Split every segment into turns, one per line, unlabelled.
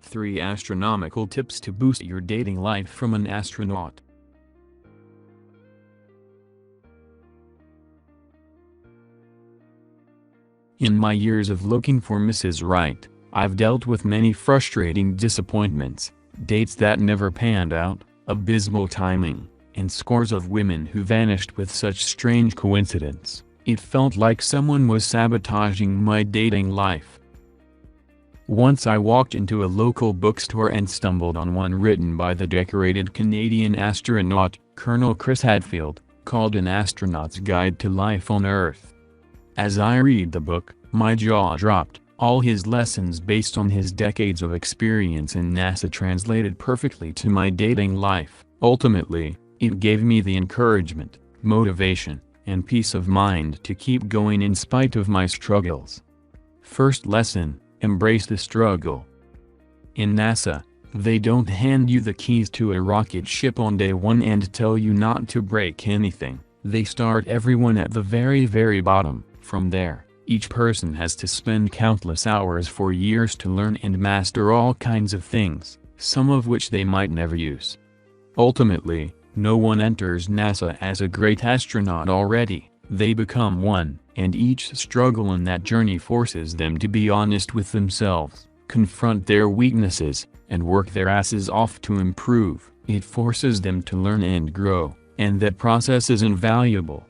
3 Astronomical Tips to Boost Your Dating Life from an Astronaut. In my years of looking for Mrs. Right, I've dealt with many frustrating disappointments, dates that never panned out, abysmal timing, and scores of women who vanished with such strange coincidence. It felt like someone was sabotaging my dating life. Once I walked into a local bookstore and stumbled on one written by the decorated Canadian astronaut, Colonel Chris Hadfield, called An Astronaut's Guide to Life on Earth. As I read the book, my jaw dropped. All his lessons based on his decades of experience in NASA translated perfectly to my dating life. Ultimately, it gave me the encouragement, motivation, and peace of mind to keep going in spite of my struggles. First lesson: embrace the struggle. In NASA, they don't hand you the keys to a rocket ship on day one and tell you not to break anything. They start everyone at the very bottom. From there, each person has to spend countless hours for years to learn and master all kinds of things, some of which they might never use. Ultimately, no one enters NASA as a great astronaut already. They become one, and each struggle in that journey forces them to be honest with themselves, confront their weaknesses, and work their asses off to improve. It forces them to learn and grow, and that process is invaluable.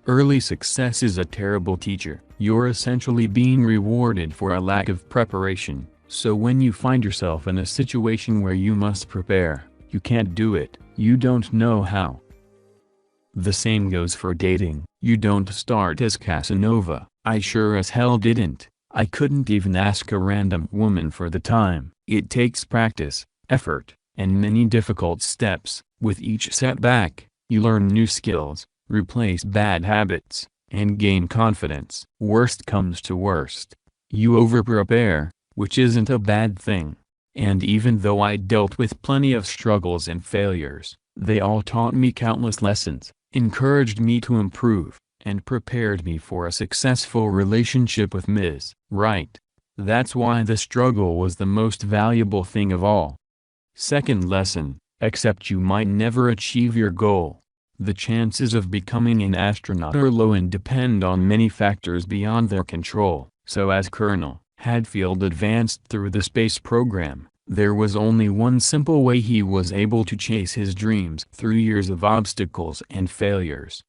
Early success is a terrible teacher. You're essentially being rewarded for a lack of preparation, so when you find yourself in a situation where you must prepare, you can't do it, you don't know how. The same goes for dating. You don't start as Casanova. I sure as hell didn't. I couldn't even ask a random woman for the time. It takes practice, effort, and many difficult steps. With each setback, you learn new skills, replace bad habits, and gain confidence. Worst comes to worst, you over-prepare, which isn't a bad thing. And even though I dealt with plenty of struggles and failures, they all taught me countless lessons, encouraged me to improve, and prepared me for a successful relationship with Ms. Right. That's why the struggle was the most valuable thing of all. Second lesson: accept you might never achieve your goal. The chances of becoming an astronaut are low and depend on many factors beyond their control. So as Colonel Hadfield advanced through the space program, there was only one simple way he was able to chase his dreams through years of obstacles and failures.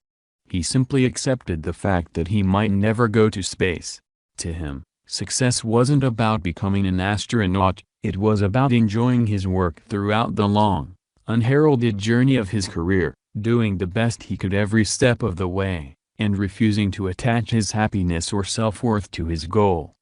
He simply accepted the fact that he might never go to space. To him, success wasn't about becoming an astronaut, it was about enjoying his work throughout the long, unheralded journey of his career, doing the best he could every step of the way, and refusing to attach his happiness or self-worth to his goal.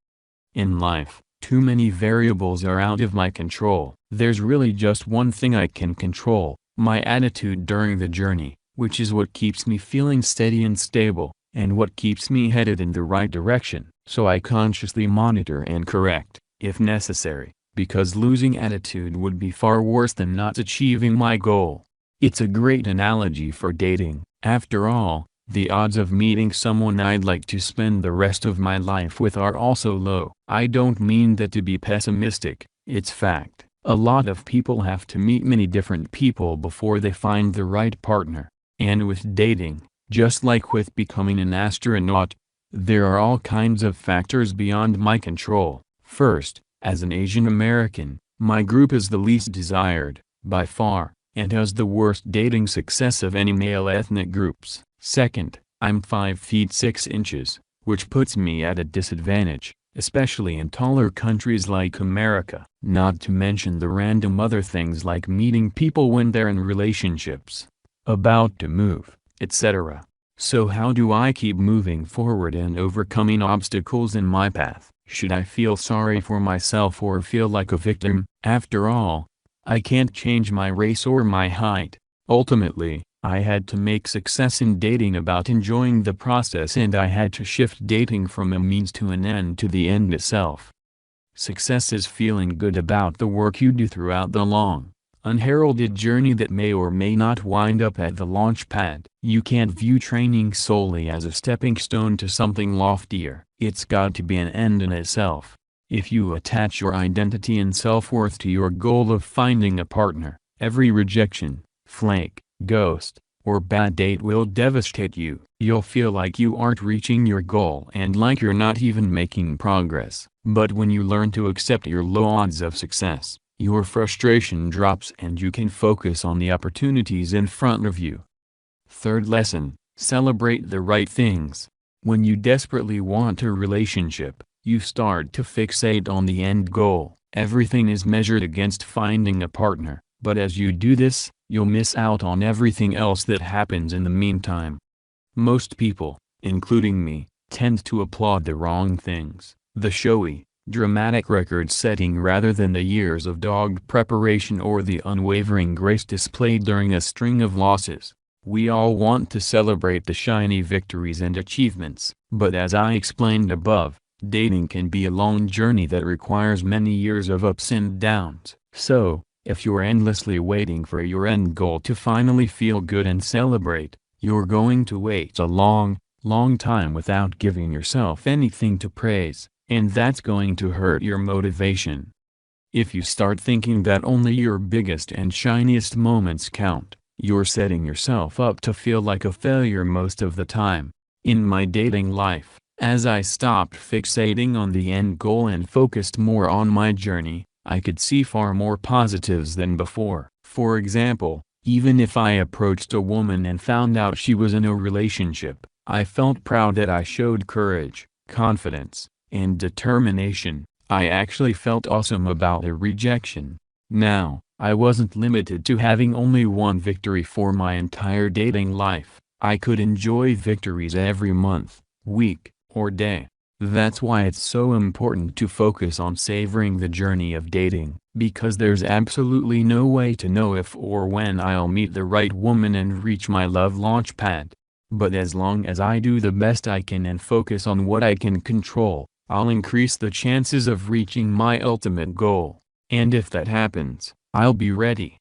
In life, too many variables are out of my control. There's really just one thing I can control: my attitude during the journey, which is what keeps me feeling steady and stable, and what keeps me headed in the right direction. So I consciously monitor and correct, if necessary, because losing attitude would be far worse than not achieving my goal. It's a great analogy for dating. After all, the odds of meeting someone I'd like to spend the rest of my life with are also low. I don't mean that to be pessimistic, it's fact. A lot of people have to meet many different people before they find the right partner. And with dating, just like with becoming an astronaut, there are all kinds of factors beyond my control. First, as an Asian American, my group is the least desired, by far, and has the worst dating success of any male ethnic groups. Second, I'm 5 feet 6 inches, which puts me at a disadvantage, especially in taller countries like America. Not to mention the random other things like meeting people when they're in relationships, about to move, etc. So how do I keep moving forward and overcoming obstacles in my path? Should I feel sorry for myself or feel like a victim? After all, I can't change my race or my height. Ultimately, I had to make success in dating about enjoying the process, and I had to shift dating from a means to an end to the end itself. Success is feeling good about the work you do throughout the long, unheralded journey that may or may not wind up at the launch pad. You can't view training solely as a stepping stone to something loftier. It's got to be an end in itself. If you attach your identity and self-worth to your goal of finding a partner, every rejection, flake, ghost, or bad date will devastate you. You'll feel like you aren't reaching your goal and like you're not even making progress. But when you learn to accept your low odds of success, your frustration drops and you can focus on the opportunities in front of you. Third lesson, celebrate the right things. When you desperately want a relationship, you start to fixate on the end goal. Everything is measured against finding a partner, but as you do this, you'll miss out on everything else that happens in the meantime. Most people, including me, tend to applaud the wrong things, the showy, dramatic record-setting rather than the years of dogged preparation or the unwavering grace displayed during a string of losses. We all want to celebrate the shiny victories and achievements, but as I explained above, dating can be a long journey that requires many years of ups and downs. So, if you're endlessly waiting for your end goal to finally feel good and celebrate, you're going to wait a long, long time without giving yourself anything to praise, and that's going to hurt your motivation. If you start thinking that only your biggest and shiniest moments count, you're setting yourself up to feel like a failure most of the time. In my dating life, as I stopped fixating on the end goal and focused more on my journey, I could see far more positives than before. For example, even if I approached a woman and found out she was in a relationship, I felt proud that I showed courage, confidence, and determination. I actually felt awesome about the rejection. Now, I wasn't limited to having only one victory for my entire dating life. I could enjoy victories every month, week, or day. That's why it's so important to focus on savoring the journey of dating, because there's absolutely no way to know if or when I'll meet the right woman and reach my love launch pad. But as long as I do the best I can and focus on what I can control, I'll increase the chances of reaching my ultimate goal. And if that happens, I'll be ready.